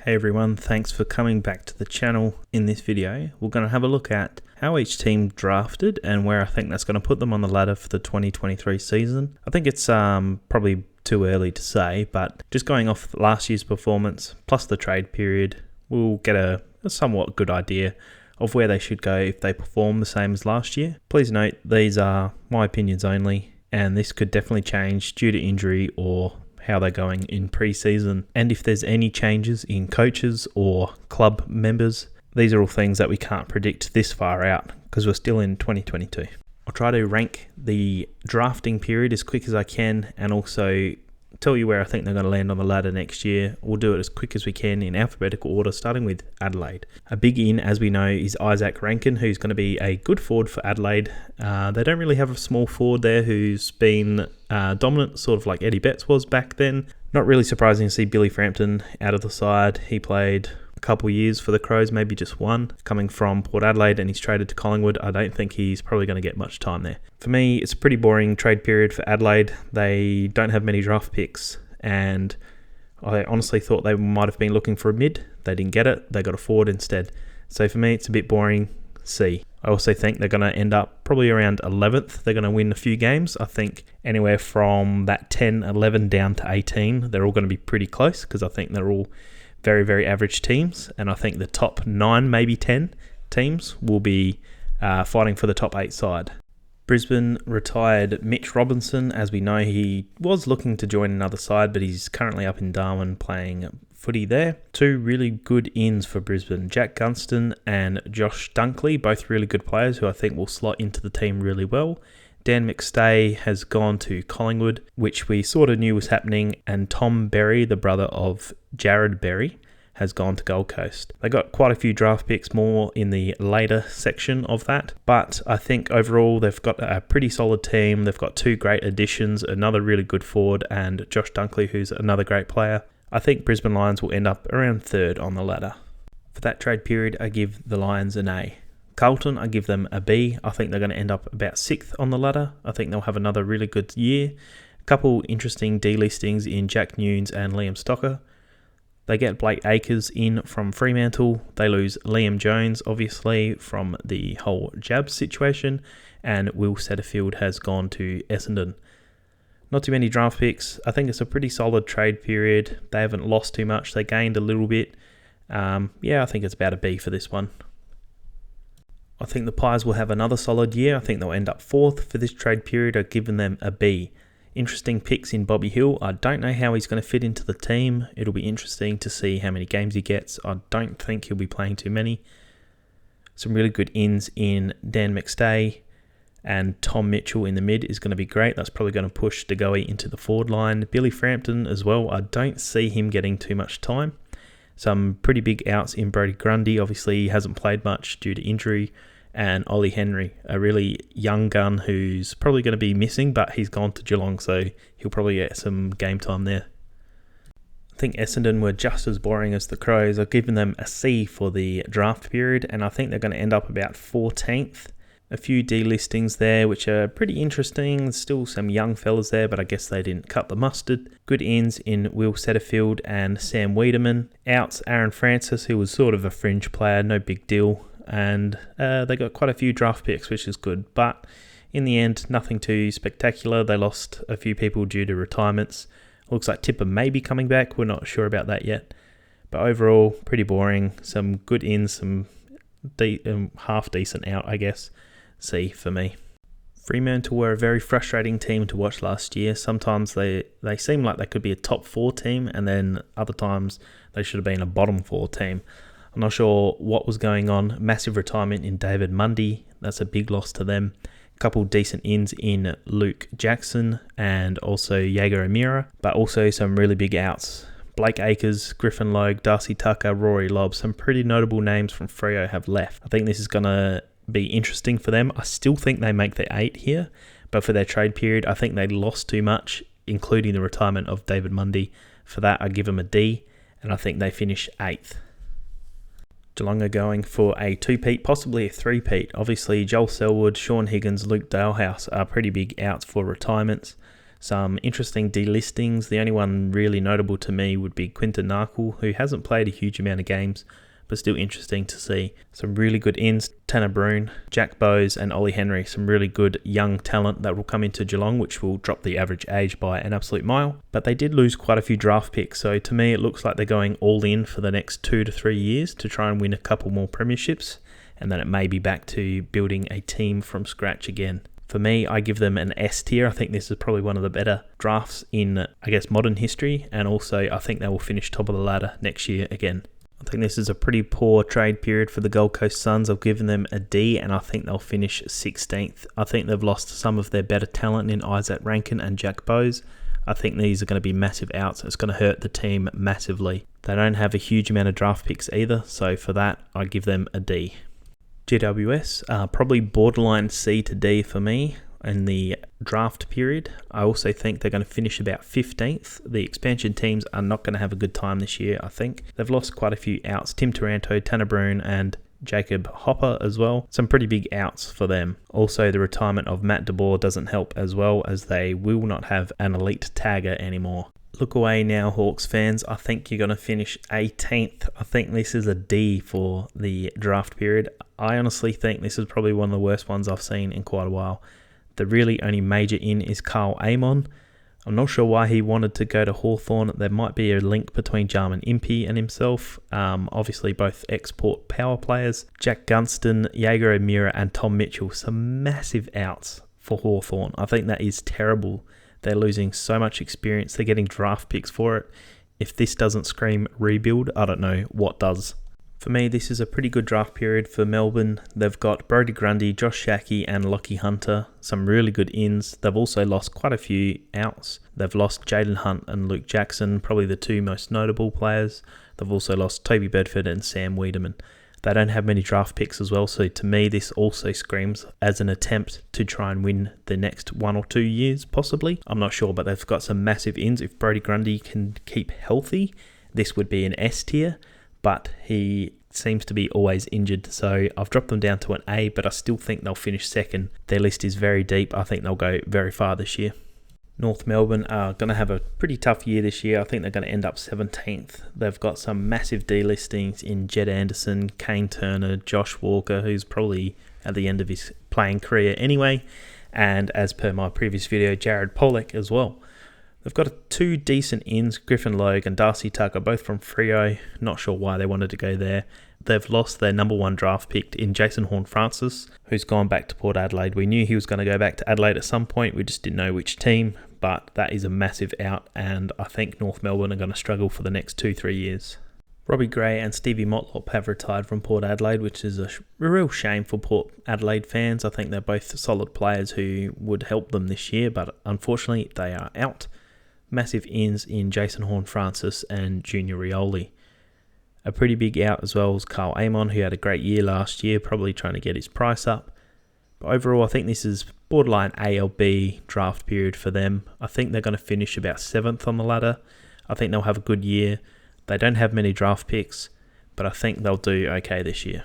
Hey everyone, thanks for coming back to the channel. In this video, we're going to have a look at how each team drafted and where I think that's going to put them on the ladder for the 2023 season. I think it's probably too early to say, but just going off last year's performance plus the trade period, we'll get a somewhat good idea of where they should go if they perform the same as last year. Please note, these are my opinions only, and this could definitely change due to injury or how they're going in pre-season, and if there's any changes in coaches or club members. These are all things that we can't predict this far out because we're still in 2022. I'll try to rank the drafting period as quick as I can and also tell you where I think they're going to land on the ladder next year. We'll do it as quick as we can in alphabetical order, starting with Adelaide. A big in, as we know, is Isaac Rankin, who's going to be a good forward for Adelaide. They don't really have a small forward there who's been dominant, sort of like Eddie Betts was back then. Not really surprising to see Billy Frampton out of the side. He played a couple years for the Crows, maybe just one, coming from Port Adelaide, and he's traded to Collingwood. I don't think he's probably going to get much time there. For me, it's a pretty boring trade period for Adelaide. They don't have many draft picks, and I honestly thought they might have been looking for a mid. They didn't get it. They got a forward instead. So for me, it's a bit boring. C. I also think they're going to end up probably around 11th. They're going to win a few games. I think anywhere from that 10, 11 down to 18, they're all going to be pretty close because I think they're all very, very average teams. And I think the top 9, maybe 10 teams will be fighting for the top 8 side. Brisbane retired Mitch Robinson. As we know, he was looking to join another side, but he's currently up in Darwin playing footy there. Two really good ins for Brisbane, Jack Gunston and Josh Dunkley, both really good players who I think will slot into the team really well. Dan McStay has gone to Collingwood, which we sort of knew was happening, and Tom Berry, the brother of Jared Berry, has gone to Gold Coast. They got quite a few draft picks more in the later section of that, but I think overall they've got a pretty solid team. They've got two great additions, another really good forward and Josh Dunkley, who's another great player. I think Brisbane Lions will end up around 3rd on the ladder. For that trade period, I give the Lions an A. Carlton, I give them a B. I think they're going to end up about 6th on the ladder. I think they'll have another really good year. A couple interesting delistings in Jack Nunes and Liam Stocker. They get Blake Acres in from Fremantle. They lose Liam Jones, obviously, from the whole jab situation. And Will Setterfield has gone to Essendon. Not too many draft picks. I think it's a pretty solid trade period. They haven't lost too much. They gained a little bit. I think it's about a B for this one. I think the Pies will have another solid year. I think they'll end up 4th for this trade period. I've given them a B. Interesting picks in Bobby Hill. I don't know how he's going to fit into the team. It'll be interesting to see how many games he gets. I don't think he'll be playing too many. Some really good ins in Dan McStay, and Tom Mitchell in the mid is going to be great. That's probably going to push DeGoey into the forward line. Billy Frampton as well. I don't see him getting too much time. Some pretty big outs in Brodie Grundy. Obviously, he hasn't played much due to injury. And Ollie Henry, a really young gun who's probably going to be missing, but he's gone to Geelong, so he'll probably get some game time there. I think Essendon were just as boring as the Crows. I've given them a C for the draft period, and I think they're going to end up about 14th. A few delistings there, which are pretty interesting. Still some young fellas there, but I guess they didn't cut the mustard. Good ins in Will Setterfield and Sam Wiedemann. Outs, Aaron Francis, who was sort of a fringe player, no big deal. And they got quite a few draft picks, which is good. But in the end, nothing too spectacular. They lost a few people due to retirements. Looks like Tipper may be coming back. We're not sure about that yet. But overall, pretty boring. Some good ins, some half decent out, I guess. C for me. Fremantle were a very frustrating team to watch last year. Sometimes they seem like they could be a top 4 team, and then other times they should have been a bottom 4 team. I'm not sure what was going on. Massive retirement in David Mundy. That's a big loss to them. A couple decent ins in Luke Jackson and also Jaeger Amira, but also some really big outs. Blake Acres, Griffin Logue, Darcy Tucker, Rory Lobb. Some pretty notable names from Freo have left. I think this is going to be interesting for them. I still think they make the 8 here, but for their trade period, I think they lost too much, including the retirement of David Mundy. For that, I give them a D, and I think they finish 8th. Geelong are going for a 2-peat, possibly a 3-peat. Obviously, Joel Selwood, Sean Higgins, Luke Dalehouse are pretty big outs for retirements. Some interesting delistings. The only one really notable to me would be Quinton Narkle, who hasn't played a huge amount of games, but still interesting to see. Some really good ins, Tanner Bruhn, Jack Bowes and Ollie Henry. Some really good young talent that will come into Geelong, which will drop the average age by an absolute mile. But they did lose quite a few draft picks, so to me it looks like they're going all in for the next 2 to 3 years to try and win a couple more premierships, and then it may be back to building a team from scratch again. For me, I give them an S tier. I think this is probably one of the better drafts in, modern history, and also I think they will finish top of the ladder next year again. I think this is a pretty poor trade period for the Gold Coast Suns. I've given them a D, and I think they'll finish 16th. I think they've lost some of their better talent in Isaac Rankin and Jack Bowes. I think these are going to be massive outs. It's going to hurt the team massively. They don't have a huge amount of draft picks either, so for that, I give them a D. GWS, probably borderline C to D for me in the draft period. I also think they're going to finish about 15th. The expansion teams are not going to have a good time this year, I think. They've lost quite a few outs. Tim Taranto, Tanner Bruhn and Jacob Hopper as well. Some pretty big outs for them. Also, the retirement of Matt DeBoer doesn't help as well, as they will not have an elite tagger anymore. Look away now, Hawks fans. I think you're going to finish 18th. I think this is a D for the draft period. I honestly think this is probably one of the worst ones I've seen in quite a while. The really only major in is Carl Amon. I'm not sure why he wanted to go to Hawthorn. There might be a link between Jarman Impey and himself. Obviously, both export power players. Jack Gunston, Jaeger O'Meara and Tom Mitchell. Some massive outs for Hawthorn. I think that is terrible. They're losing so much experience. They're getting draft picks for it. If this doesn't scream rebuild, I don't know what does. For me, this is a pretty good draft period for Melbourne. They've got Brodie Grundy, Josh Shackey and Lockie Hunter. Some really good ins. They've also lost quite a few outs. They've lost Jaden Hunt and Luke Jackson, probably the two most notable players. They've also lost Toby Bedford and Sam Wiedemann. They don't have many draft picks as well, so to me this also screams as an attempt to try and win the next 1 or 2 years, possibly. I'm not sure, but they've got some massive ins. If Brodie Grundy can keep healthy, this would be an S tier, but he seems to be always injured, so I've dropped them down to an A, but I still think they'll finish second. Their list is very deep. I think they'll go very far this year. North Melbourne are going to have a pretty tough year this year. I think they're going to end up 17th. They've got some massive delistings in Jed Anderson, Kane Turner, Josh Walker, who's probably at the end of his playing career anyway, and as per my previous video, Jared Pollock as well. They've got 2 decent ins, Griffin Logue and Darcy Tucker, both from Freo. Not sure why they wanted to go there. They've lost their number 1 draft pick in Jason Horne-Francis, who's gone back to Port Adelaide. We knew he was going to go back to Adelaide at some point. We just didn't know which team, but that is a massive out, and I think North Melbourne are going to struggle for the next 2-3 years. Robbie Gray and Stevie Motlop have retired from Port Adelaide, which is a real shame for Port Adelaide fans. I think they're both solid players who would help them this year, but unfortunately they are out. Massive ins in Jason Horne-Francis and Junior Rioli. A pretty big out as well was Carl Amon, who had a great year last year, probably trying to get his price up. But overall, I think this is borderline ALB draft period for them. I think they're going to finish about 7th on the ladder. I think they'll have a good year. They don't have many draft picks, but I think they'll do okay this year.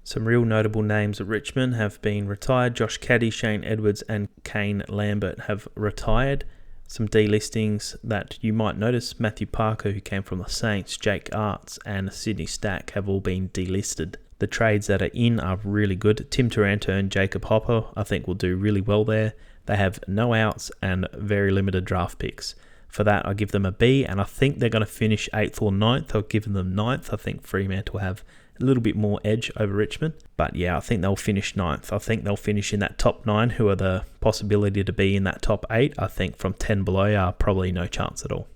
Some real notable names at Richmond have been retired. Josh Caddy, Shane Edwards and Kane Lambert have retired. Some delistings that you might notice: Matthew Parker, who came from the Saints, Jake Arts and Sydney Stack have all been delisted. The trades that are in are really good. Tim Taranto and Jacob Hopper I think will do really well there. They have no outs and very limited draft picks. For that I give them a B, and I think they're going to finish 8th or 9th. I'll give them 9th. I think Fremantle will have a little bit more edge over Richmond. But yeah, I think they'll finish 9th. I think they'll finish in that top 9, who are the possibility to be in that top 8. I think from 10 below are probably no chance at all.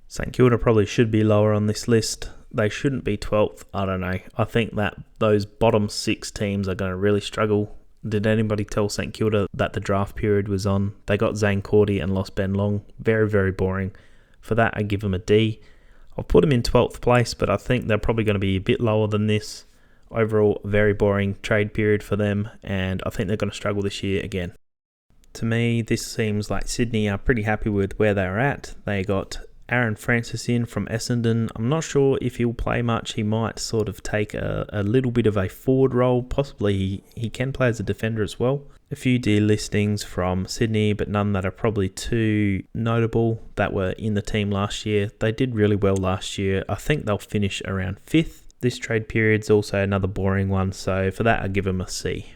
St Kilda probably should be lower on this list. They shouldn't be 12th. I don't know. I think that those bottom 6 teams are going to really struggle. Did anybody tell St Kilda that the draft period was on? They got Zane Cordy and lost Ben Long. Very, very boring. For that, I give them a D. I'll put them in 12th place, but I think they're probably going to be a bit lower than this. Overall, very boring trade period for them, and I think they're going to struggle this year again. To me, this seems like Sydney are pretty happy with where they're at. They got Aaron Francis in from Essendon. I'm not sure if he'll play much. He might sort of take a little bit of a forward role. Possibly he can play as a defender as well. A few delistings from Sydney, but none that are probably too notable that were in the team last year. They did really well last year. I think they'll finish around 5th. This trade period's also another boring one, so for that I give them a C.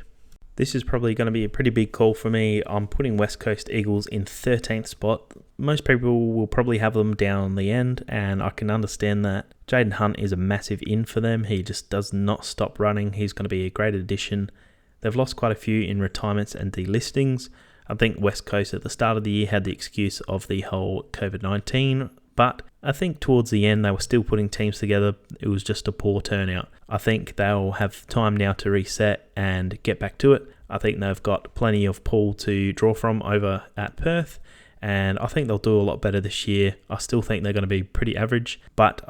This is probably going to be a pretty big call for me. I'm putting West Coast Eagles in 13th spot. Most people will probably have them down on the end, and I can understand that. Jaden Hunt is a massive in for them. He just does not stop running. He's going to be a great addition. They've lost quite a few in retirements and delistings. I think West Coast at the start of the year had the excuse of the whole COVID-19, but I think towards the end they were still putting teams together. It was just a poor turnout. I think they'll have time now to reset and get back to it. I think they've got plenty of pool to draw from over at Perth, and I think they'll do a lot better this year. I still think they're going to be pretty average, but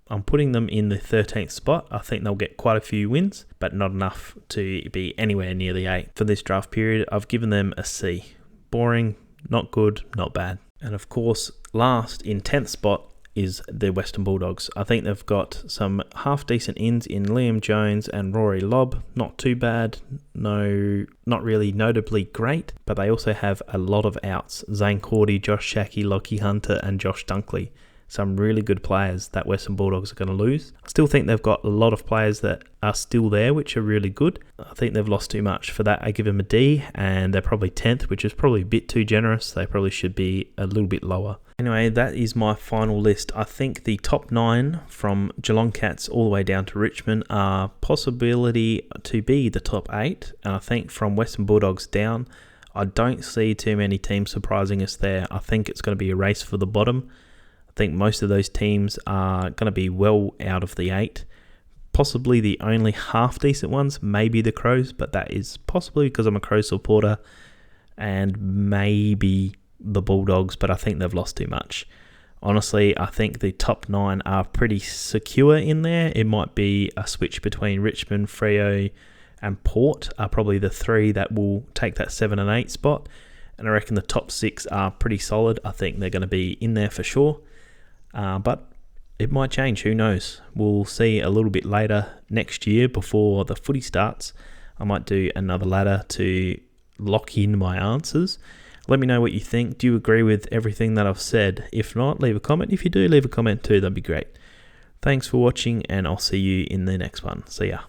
I'm putting them in the 13th spot. I think they'll get quite a few wins, but not enough to be anywhere near the 8. For this draft period, I've given them a C. Boring, not good, not bad. And of course, last in 10th spot is the Western Bulldogs. I think they've got some half-decent ins in Liam Jones and Rory Lobb. Not too bad. No, not really notably great, but they also have a lot of outs. Zane Cordy, Josh Shackey, Lockie Hunter and Josh Dunkley. Some really good players that Western Bulldogs are going to lose. I still think they've got a lot of players that are still there, which are really good. I think they've lost too much. For that, I give them a D, and they're probably 10th, which is probably a bit too generous. They probably should be a little bit lower. Anyway, that is my final list. I think the top 9 from Geelong Cats all the way down to Richmond are possibility to be the top 8. And I think from Western Bulldogs down, I don't see too many teams surprising us there. I think it's going to be a race for the bottom. I think most of those teams are going to be well out of the 8. Possibly the only half-decent ones may be the Crows, but that is possibly because I'm a Crows supporter, and maybe the Bulldogs, but I think they've lost too much. Honestly, I think the top 9 are pretty secure in there. It might be a switch between Richmond, Freo and Port are probably the 3 that will take that 7 and 8 spot, and I reckon the top 6 are pretty solid. I think they're going to be in there for sure. But it might change, who knows. We'll see a little bit later next year before the footy starts. I might do another ladder to lock in my answers. Let me know what you think. Do you agree with everything that I've said? If not, leave a comment. If you do, leave a comment too. That'd be great. Thanks for watching, and I'll see you in the next one. See ya.